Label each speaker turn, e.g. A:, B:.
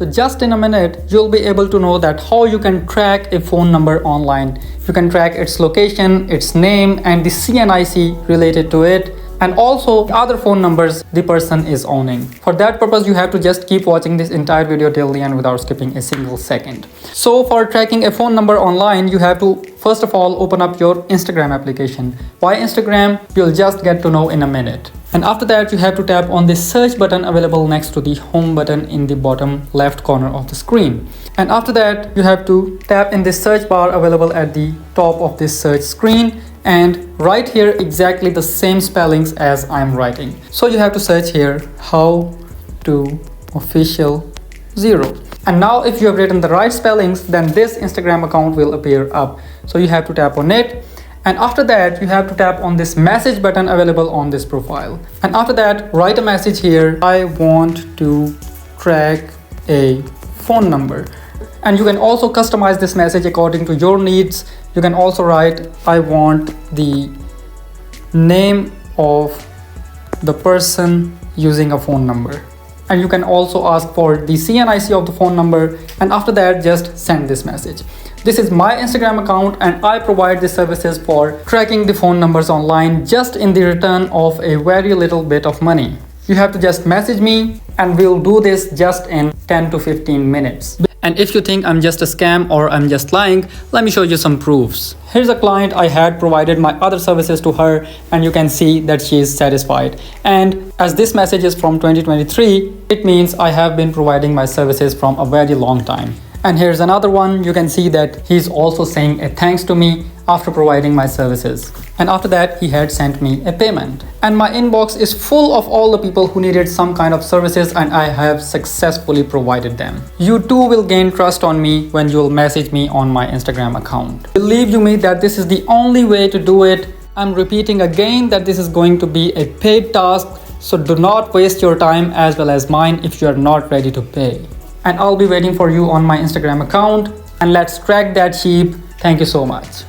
A: So just in a minute, you'll be able to know that how you can track a phone number online. You can track its location, its name, and the CNIC related to it, and also other phone numbers the person is owning. For that purpose, you have to just keep watching this entire video till the end without skipping a single second. So for tracking a phone number online, you have to first of all open up your Instagram application. Why Instagram? You'll just get to know in a minute. And after that, you have to tap on the search button available next to the home button in the bottom left corner of the screen. And after that, you have to tap in the search bar available at the top of this search screen and write here exactly the same spellings as I'm writing. So you have to search here how to official 0. And now if you have written the right spellings, then this Instagram account will appear up. So you have to tap on it. And after that, you have to tap on this message button available on this profile. And after that, write a message here. I want to track a phone number. And you can also customize this message according to your needs. You can also write, I want the name of the person using a phone number. And you can also ask for the CNIC of the phone number. And after that, just send this message. This is my Instagram account and I provide the services for tracking the phone numbers online just in the return of a very little bit of money. You have to just message me and we'll do this just in 10 to 15 minutes. And if you think I'm just a scam or I'm just lying, let me show you some proofs. Here's a client I had provided my other services to her and you can see that she is satisfied. And as this message is from 2023, it means I have been providing my services from a very long time. And here's another one. You can see that he's also saying a thanks to me after providing my services. And after that, he had sent me a payment. And my inbox is full of all the people who needed some kind of services and I have successfully provided them. You too will gain trust on me when you'll message me on my Instagram account. Believe you me that this is the only way to do it. I'm repeating again that this is going to be a paid task. So do not waste your time as well as mine if you are not ready to pay. And I'll be waiting for you on my Instagram account and let's track that sheep. Thank you so much.